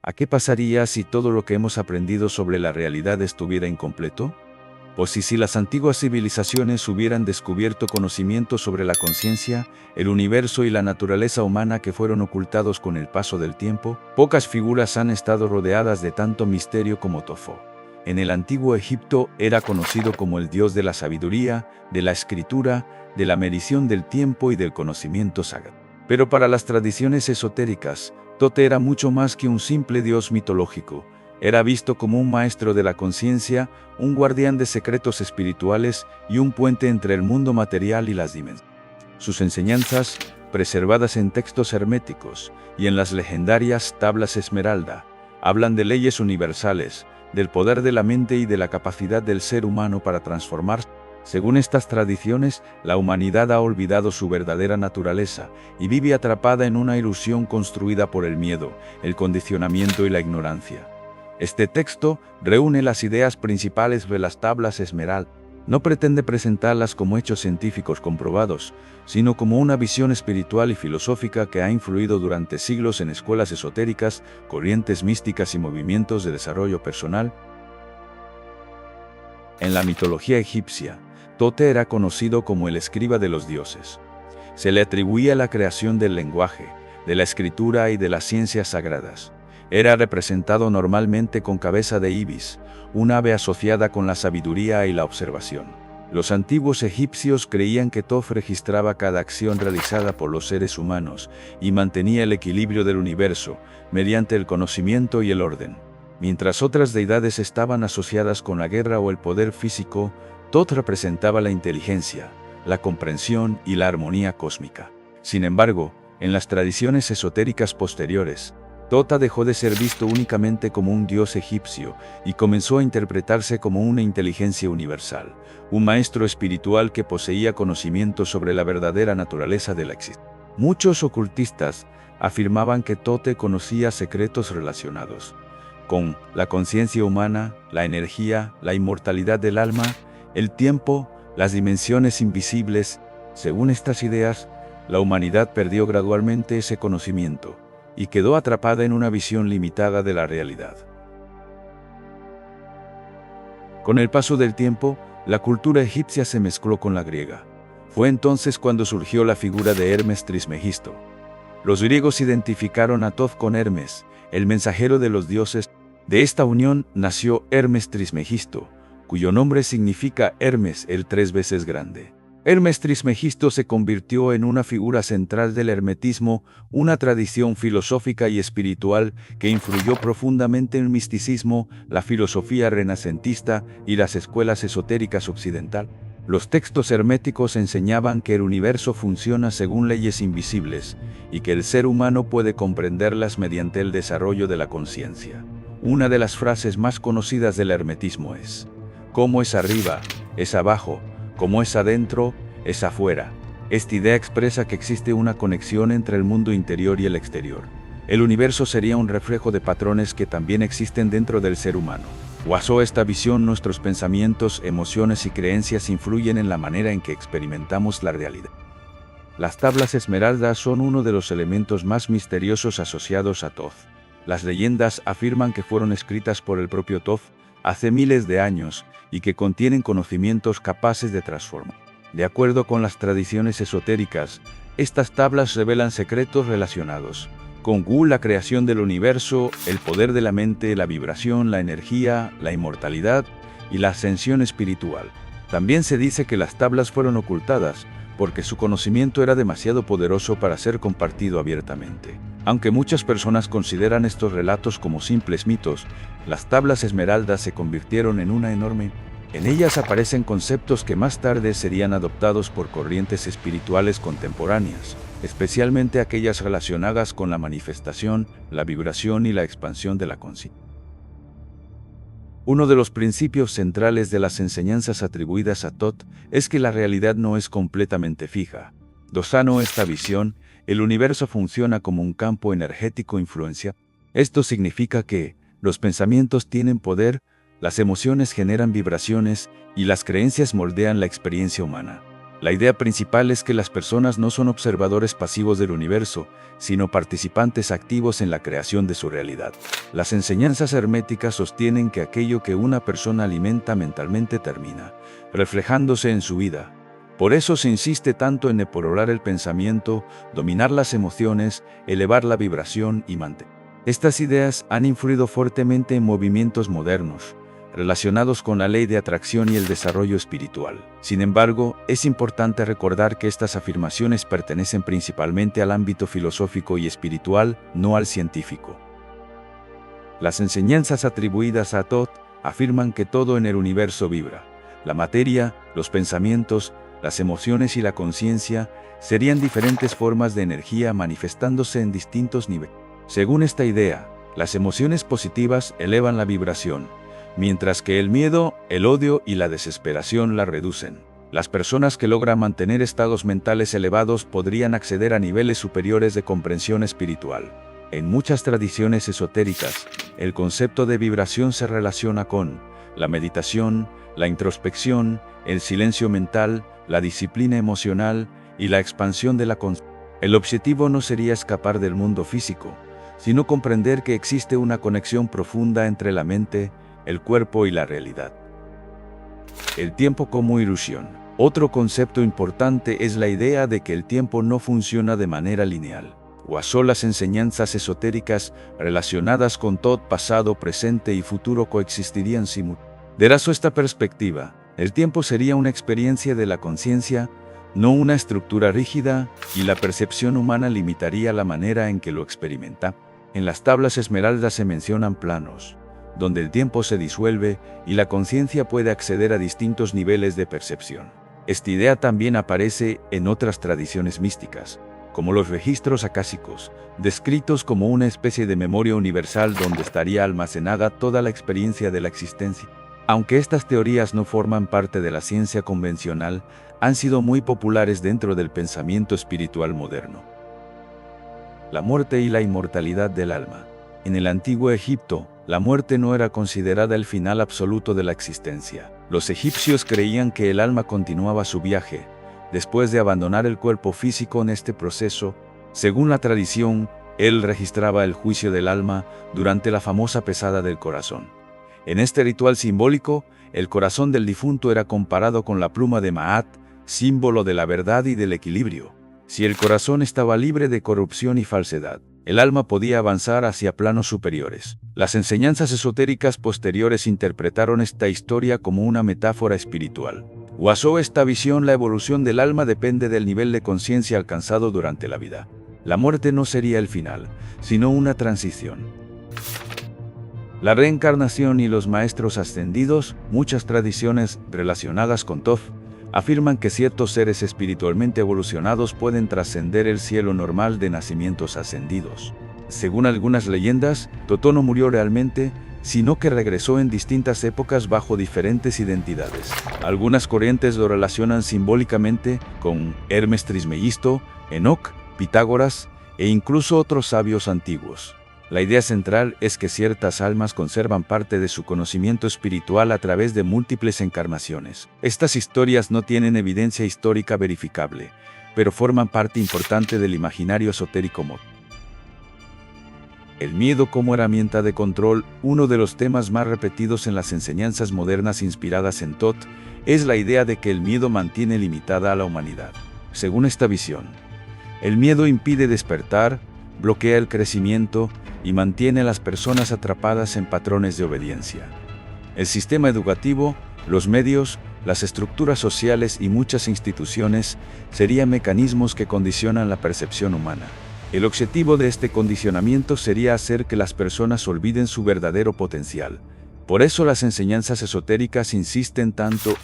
¿A qué pasaría si todo lo que hemos aprendido sobre la realidad estuviera incompleto? Pues si las antiguas civilizaciones hubieran descubierto conocimientos sobre la conciencia, el universo y la naturaleza humana que fueron ocultados con el paso del tiempo, pocas figuras han estado rodeadas de tanto misterio como Tofo. En el antiguo Egipto era conocido como el dios de la sabiduría, de la escritura, de la medición del tiempo y del conocimiento sagrado. Pero para las tradiciones esotéricas, Tot era mucho más que un simple dios mitológico. Era visto como un maestro de la conciencia, un guardián de secretos espirituales y un puente entre el mundo material y las dimensiones. Sus enseñanzas, preservadas en textos herméticos y en las legendarias tablas Esmeralda, hablan de leyes universales, del poder de la mente y de la capacidad del ser humano para transformarse. Según estas tradiciones, la humanidad ha olvidado su verdadera naturaleza y vive atrapada en una ilusión construida por el miedo, el condicionamiento y la ignorancia. Este texto reúne las ideas principales de las tablas Esmeralda. No pretende presentarlas como hechos científicos comprobados, sino como una visión espiritual y filosófica que ha influido durante siglos en escuelas esotéricas, corrientes místicas y movimientos de desarrollo personal. En la mitología egipcia, Tot era conocido como el escriba de los dioses. Se le atribuía la creación del lenguaje, de la escritura y de las ciencias sagradas. Era representado normalmente con cabeza de ibis, un ave asociada con la sabiduría y la observación. Los antiguos egipcios creían que Thoth registraba cada acción realizada por los seres humanos y mantenía el equilibrio del universo mediante el conocimiento y el orden. Mientras otras deidades estaban asociadas con la guerra o el poder físico, Thoth representaba la inteligencia, la comprensión y la armonía cósmica. Sin embargo, en las tradiciones esotéricas posteriores, Thoth dejó de ser visto únicamente como un dios egipcio y comenzó a interpretarse como una inteligencia universal, un maestro espiritual que poseía conocimiento sobre la verdadera naturaleza de la existencia. Muchos ocultistas afirmaban que Thoth conocía secretos relacionados con la conciencia humana, la energía, la inmortalidad del alma, el tiempo, las dimensiones invisibles. Según estas ideas, la humanidad perdió gradualmente ese conocimiento y quedó atrapada en una visión limitada de la realidad. Con el paso del tiempo, la cultura egipcia se mezcló con la griega. Fue entonces cuando surgió la figura de Hermes Trismegisto. Los griegos identificaron a Thoth con Hermes, el mensajero de los dioses. De esta unión nació Hermes Trismegisto, cuyo nombre significa Hermes, el 3 veces grande. Hermes Trismegisto se convirtió en una figura central del hermetismo, una tradición filosófica y espiritual que influyó profundamente en el misticismo, la filosofía renacentista y las escuelas esotéricas occidentales. Los textos herméticos enseñaban que el universo funciona según leyes invisibles y que el ser humano puede comprenderlas mediante el desarrollo de la conciencia. Una de las frases más conocidas del hermetismo es: como es arriba, es abajo, como es adentro, es afuera. Esta idea expresa que existe una conexión entre el mundo interior y el exterior. El universo sería un reflejo de patrones que también existen dentro del ser humano. Basado en esta visión, nuestros pensamientos, emociones y creencias influyen en la manera en que experimentamos la realidad. Las tablas Esmeralda son uno de los elementos más misteriosos asociados a Thoth. Las leyendas afirman que fueron escritas por el propio Thoth hace miles de años y que contienen conocimientos capaces de transformar. De acuerdo con las tradiciones esotéricas, estas tablas revelan secretos relacionados con la creación del universo, el poder de la mente, la vibración, la energía, la inmortalidad y la ascensión espiritual. También se dice que las tablas fueron ocultadas porque su conocimiento era demasiado poderoso para ser compartido abiertamente. Aunque muchas personas consideran estos relatos como simples mitos, las tablas Esmeralda se convirtieron en una enorme. En ellas aparecen conceptos que más tarde serían adoptados por corrientes espirituales contemporáneas, especialmente aquellas relacionadas con la manifestación, la vibración y la expansión de la conciencia. Uno de los principios centrales de las enseñanzas atribuidas a Thoth es que la realidad no es completamente fija. Basado en esta visión, el universo funciona como un campo energético influencia. Esto significa que los pensamientos tienen poder, las emociones generan vibraciones y las creencias moldean la experiencia humana. La idea principal es que las personas no son observadores pasivos del universo, sino participantes activos en la creación de su realidad. Las enseñanzas herméticas sostienen que aquello que una persona alimenta mentalmente termina reflejándose en su vida. Por eso se insiste tanto en depurar el pensamiento, dominar las emociones, elevar la vibración y mantener. Estas ideas han influido fuertemente en movimientos modernos, relacionados con la ley de atracción y el desarrollo espiritual. Sin embargo, es importante recordar que estas afirmaciones pertenecen principalmente al ámbito filosófico y espiritual, no al científico. Las enseñanzas atribuidas a Thoth afirman que todo en el universo vibra. La materia, los pensamientos, las emociones y la conciencia serían diferentes formas de energía manifestándose en distintos niveles. Según esta idea, las emociones positivas elevan la vibración, mientras que el miedo, el odio y la desesperación la reducen. Las personas que logran mantener estados mentales elevados podrían acceder a niveles superiores de comprensión espiritual. En muchas tradiciones esotéricas, el concepto de vibración se relaciona con la meditación, la introspección, el silencio mental, la disciplina emocional y la expansión de la conciencia. El objetivo no sería escapar del mundo físico, sino comprender que existe una conexión profunda entre la mente, el cuerpo y la realidad. El tiempo como ilusión. Otro concepto importante es la idea de que el tiempo no funciona de manera lineal. Basó las enseñanzas esotéricas relacionadas con todo pasado, presente y futuro coexistirían simultáneamente. Desde esta perspectiva, el tiempo sería una experiencia de la conciencia, no una estructura rígida, y la percepción humana limitaría la manera en que lo experimenta. En las tablas esmeraldas se mencionan planos, donde el tiempo se disuelve y la conciencia puede acceder a distintos niveles de percepción. Esta idea también aparece en otras tradiciones místicas, como los registros acásicos, descritos como una especie de memoria universal donde estaría almacenada toda la experiencia de la existencia. Aunque estas teorías no forman parte de la ciencia convencional, han sido muy populares dentro del pensamiento espiritual moderno. La muerte y la inmortalidad del alma. En el antiguo Egipto, la muerte no era considerada el final absoluto de la existencia. Los egipcios creían que el alma continuaba su viaje, después de abandonar el cuerpo físico. En este proceso, según la tradición, él registraba el juicio del alma durante la famosa pesada del corazón. En este ritual simbólico, el corazón del difunto era comparado con la pluma de Maat, símbolo de la verdad y del equilibrio. Si el corazón estaba libre de corrupción y falsedad, el alma podía avanzar hacia planos superiores. Las enseñanzas esotéricas posteriores interpretaron esta historia como una metáfora espiritual. Basó esta visión: la evolución del alma depende del nivel de conciencia alcanzado durante la vida. La muerte no sería el final, sino una transición. La reencarnación y los maestros ascendidos. Muchas tradiciones relacionadas con Thoth afirman que ciertos seres espiritualmente evolucionados pueden trascender el cielo normal de nacimientos ascendidos. Según algunas leyendas, Thoth no murió realmente, sino que regresó en distintas épocas bajo diferentes identidades. Algunas corrientes lo relacionan simbólicamente con Hermes Trismegisto, Enoc, Pitágoras e incluso otros sabios antiguos. La idea central es que ciertas almas conservan parte de su conocimiento espiritual a través de múltiples encarnaciones. Estas historias no tienen evidencia histórica verificable, pero forman parte importante del imaginario esotérico moderno. El miedo como herramienta de control. Uno de los temas más repetidos en las enseñanzas modernas inspiradas en Thoth es la idea de que el miedo mantiene limitada a la humanidad. Según esta visión, el miedo impide despertar, bloquea el crecimiento y mantiene a las personas atrapadas en patrones de obediencia. El sistema educativo, los medios, las estructuras sociales y muchas instituciones serían mecanismos que condicionan la percepción humana. El objetivo de este condicionamiento sería hacer que las personas olviden su verdadero potencial. Por eso las enseñanzas esotéricas insisten tanto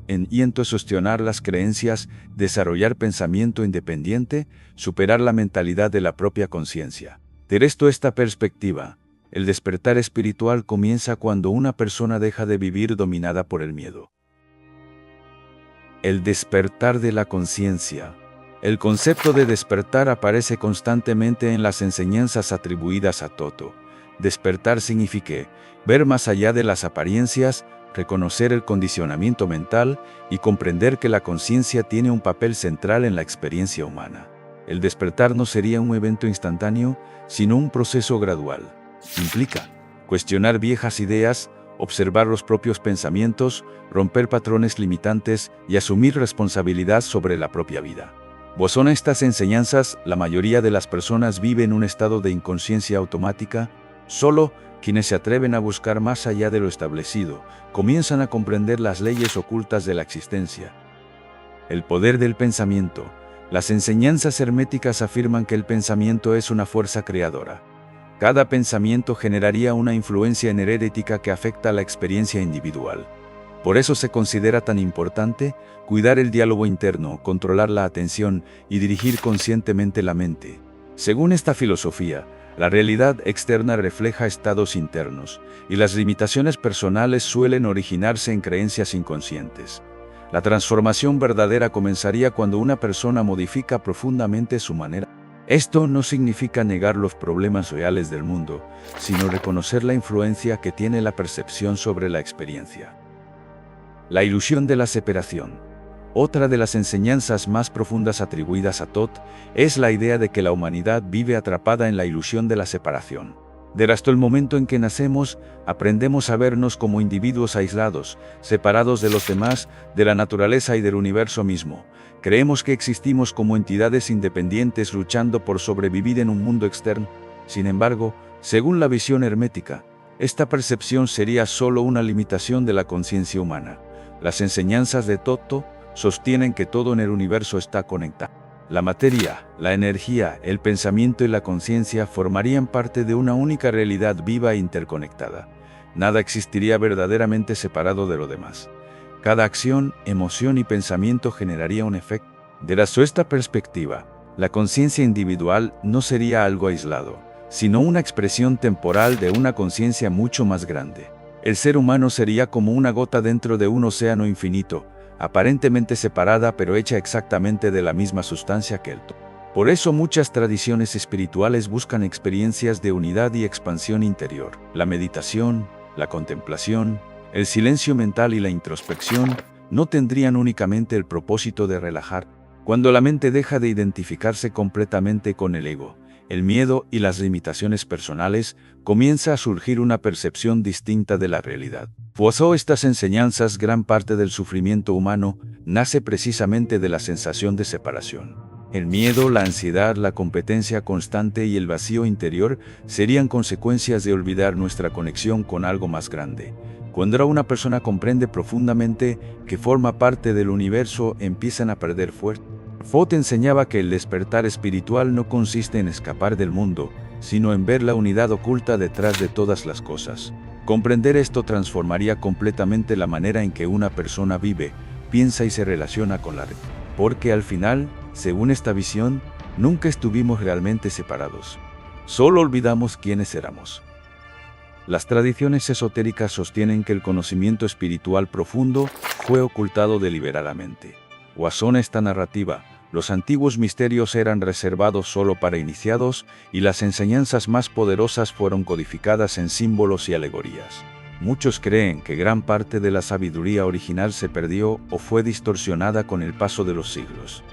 en cuestionar las creencias, desarrollar pensamiento independiente, superar la mentalidad de la propia conciencia. De esta perspectiva, el despertar espiritual comienza cuando una persona deja de vivir dominada por el miedo. El despertar de la conciencia. El concepto de despertar aparece constantemente en las enseñanzas atribuidas a Thoth. Despertar significa ver más allá de las apariencias, reconocer el condicionamiento mental y comprender que la conciencia tiene un papel central en la experiencia humana. El despertar no sería un evento instantáneo, sino un proceso gradual. Implica cuestionar viejas ideas, observar los propios pensamientos, romper patrones limitantes y asumir responsabilidad sobre la propia vida. Basado en estas enseñanzas, la mayoría de las personas vive en un estado de inconsciencia automática. Solo quienes se atreven a buscar más allá de lo establecido, comienzan a comprender las leyes ocultas de la existencia. El poder del pensamiento. Las enseñanzas herméticas afirman que el pensamiento es una fuerza creadora. Cada pensamiento generaría una influencia energética que afecta a la experiencia individual. Por eso se considera tan importante cuidar el diálogo interno, controlar la atención y dirigir conscientemente la mente. Según esta filosofía, la realidad externa refleja estados internos, y las limitaciones personales suelen originarse en creencias inconscientes. La transformación verdadera comenzaría cuando una persona modifica profundamente su manera. Esto no significa negar los problemas reales del mundo, sino reconocer la influencia que tiene la percepción sobre la experiencia. La ilusión de la separación. Otra de las enseñanzas más profundas atribuidas a Thoth es la idea de que la humanidad vive atrapada en la ilusión de la separación. Desde el momento en que nacemos, aprendemos a vernos como individuos aislados, separados de los demás, de la naturaleza y del universo mismo. Creemos que existimos como entidades independientes luchando por sobrevivir en un mundo externo. Sin embargo, según la visión hermética, esta percepción sería solo una limitación de la conciencia humana. Las enseñanzas de Thoth sostienen que todo en el universo está conectado. La materia, la energía, el pensamiento y la conciencia formarían parte de una única realidad viva e interconectada. Nada existiría verdaderamente separado de lo demás. Cada acción, emoción y pensamiento generaría un efecto. Desde esta perspectiva, la conciencia individual no sería algo aislado, sino una expresión temporal de una conciencia mucho más grande. El ser humano sería como una gota dentro de un océano infinito, aparentemente separada pero hecha exactamente de la misma sustancia que el todo. Por eso muchas tradiciones espirituales buscan experiencias de unidad y expansión interior. La meditación, la contemplación, el silencio mental y la introspección no tendrían únicamente el propósito de relajar. Cuando la mente deja de identificarse completamente con el ego, el miedo y las limitaciones personales, comienza a surgir una percepción distinta de la realidad. Basado en estas enseñanzas, gran parte del sufrimiento humano nace precisamente de la sensación de separación. El miedo, la ansiedad, la competencia constante y el vacío interior serían consecuencias de olvidar nuestra conexión con algo más grande. Cuando una persona comprende profundamente que forma parte del universo, empiezan a perder fuerza. Thoth enseñaba que el despertar espiritual no consiste en escapar del mundo, sino en ver la unidad oculta detrás de todas las cosas. Comprender esto transformaría completamente la manera en que una persona vive, piensa y se relaciona con la red. Porque al final, según esta visión, nunca estuvimos realmente separados. Solo olvidamos quiénes éramos. Las tradiciones esotéricas sostienen que el conocimiento espiritual profundo fue ocultado deliberadamente. Basado en esta narrativa, los antiguos misterios eran reservados solo para iniciados y las enseñanzas más poderosas fueron codificadas en símbolos y alegorías. Muchos creen que gran parte de la sabiduría original se perdió o fue distorsionada con el paso de los siglos.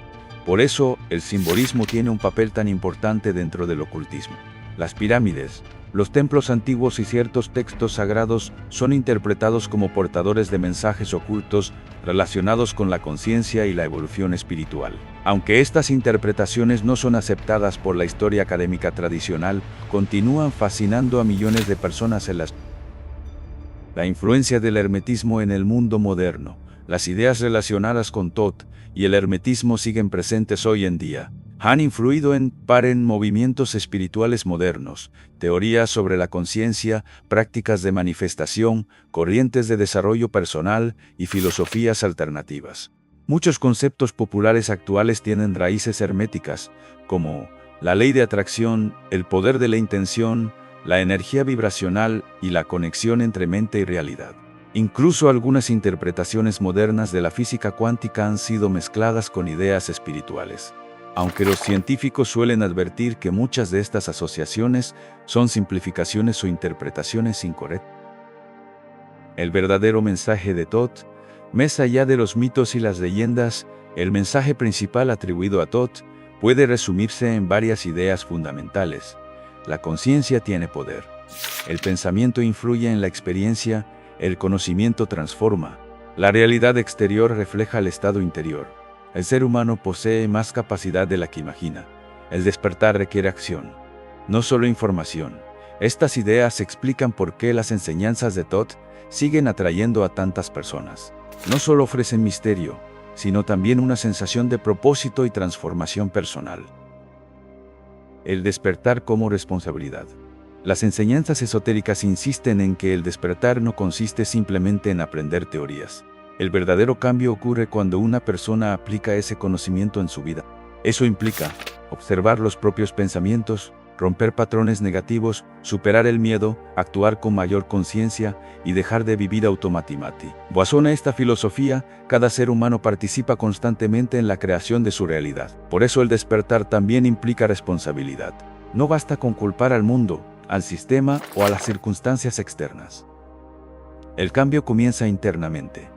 Por eso, el simbolismo tiene un papel tan importante dentro del ocultismo. Las pirámides, los templos antiguos y ciertos textos sagrados son interpretados como portadores de mensajes ocultos relacionados con la conciencia y la evolución espiritual. Aunque estas interpretaciones no son aceptadas por la historia académica tradicional, continúan fascinando a millones de personas en la influencia del hermetismo en el mundo moderno. Las ideas relacionadas con Thoth y el hermetismo siguen presentes hoy en día. Han influido en movimientos espirituales modernos, teorías sobre la conciencia, prácticas de manifestación, corrientes de desarrollo personal y filosofías alternativas. Muchos conceptos populares actuales tienen raíces herméticas, como la ley de atracción, el poder de la intención, la energía vibracional y la conexión entre mente y realidad. Incluso algunas interpretaciones modernas de la física cuántica han sido mezcladas con ideas espirituales. Aunque los científicos suelen advertir que muchas de estas asociaciones son simplificaciones o interpretaciones incorrectas. El verdadero mensaje de Thoth, más allá de los mitos y las leyendas, el mensaje principal atribuido a Thoth puede resumirse en varias ideas fundamentales. La conciencia tiene poder. El pensamiento influye en la experiencia, el conocimiento transforma. La realidad exterior refleja el estado interior. El ser humano posee más capacidad de la que imagina. El despertar requiere acción, no solo información. Estas ideas explican por qué las enseñanzas de Thoth siguen atrayendo a tantas personas. No solo ofrecen misterio, sino también una sensación de propósito y transformación personal. El despertar como responsabilidad. Las enseñanzas esotéricas insisten en que el despertar no consiste simplemente en aprender teorías. El verdadero cambio ocurre cuando una persona aplica ese conocimiento en su vida. Eso implica observar los propios pensamientos, romper patrones negativos, superar el miedo, actuar con mayor conciencia y dejar de vivir automáticamente. Basada en esta filosofía, cada ser humano participa constantemente en la creación de su realidad. Por eso el despertar también implica responsabilidad. No basta con culpar al mundo, al sistema o a las circunstancias externas. El cambio comienza internamente.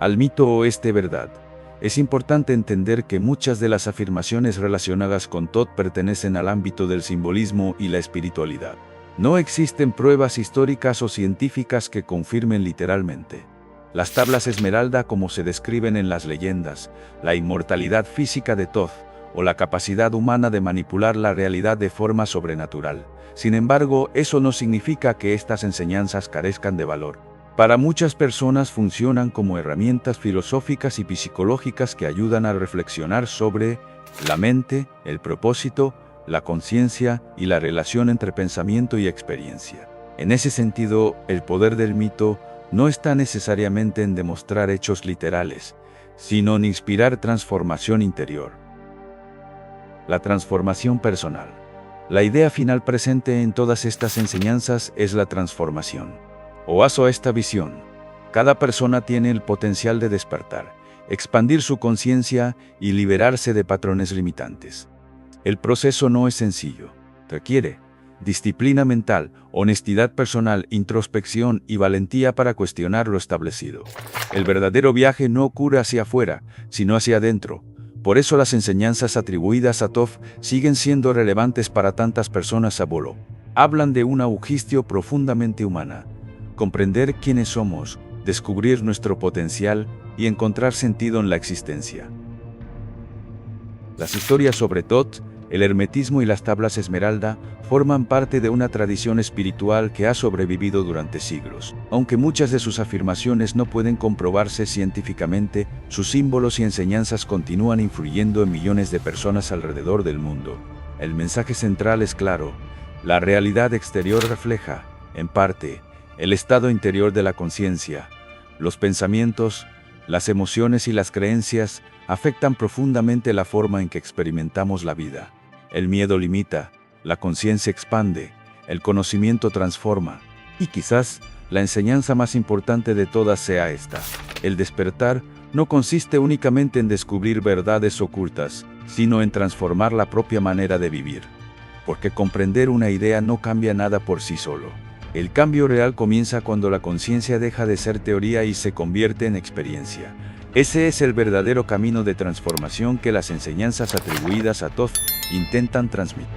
Al mito oeste verdad. Es importante entender que muchas de las afirmaciones relacionadas con Thoth pertenecen al ámbito del simbolismo y la espiritualidad. No existen pruebas históricas o científicas que confirmen literalmente. Las tablas esmeralda, como se describen en las leyendas, la inmortalidad física de Thoth, o la capacidad humana de manipular la realidad de forma sobrenatural. Sin embargo, eso no significa que estas enseñanzas carezcan de valor. Para muchas personas funcionan como herramientas filosóficas y psicológicas que ayudan a reflexionar sobre la mente, el propósito, la conciencia y la relación entre pensamiento y experiencia. En ese sentido, el poder del mito no está necesariamente en demostrar hechos literales, sino en inspirar transformación interior. La transformación personal. La idea final presente en todas estas enseñanzas es la transformación. Oaso a esta visión. Cada persona tiene el potencial de despertar, expandir su conciencia y liberarse de patrones limitantes. El proceso no es sencillo. Requiere disciplina mental, honestidad personal, introspección y valentía para cuestionar lo establecido. El verdadero viaje no ocurre hacia afuera, sino hacia adentro. Por eso las enseñanzas atribuidas a Thoth siguen siendo relevantes para tantas personas a bolo. Hablan de una ugistio profundamente humana. Comprender quiénes somos, descubrir nuestro potencial y encontrar sentido en la existencia. Las historias sobre Thoth, el hermetismo y las tablas esmeralda forman parte de una tradición espiritual que ha sobrevivido durante siglos. Aunque muchas de sus afirmaciones no pueden comprobarse científicamente, sus símbolos y enseñanzas continúan influyendo en millones de personas alrededor del mundo. El mensaje central es claro: la realidad exterior refleja, en parte, el estado interior de la conciencia. Los pensamientos, las emociones y las creencias afectan profundamente la forma en que experimentamos la vida. El miedo limita, la conciencia expande, el conocimiento transforma. Y quizás, la enseñanza más importante de todas sea esta: el despertar no consiste únicamente en descubrir verdades ocultas, sino en transformar la propia manera de vivir. Porque comprender una idea no cambia nada por sí solo. El cambio real comienza cuando la conciencia deja de ser teoría y se convierte en experiencia. Ese es el verdadero camino de transformación que las enseñanzas atribuidas a Thoth intentan transmitir.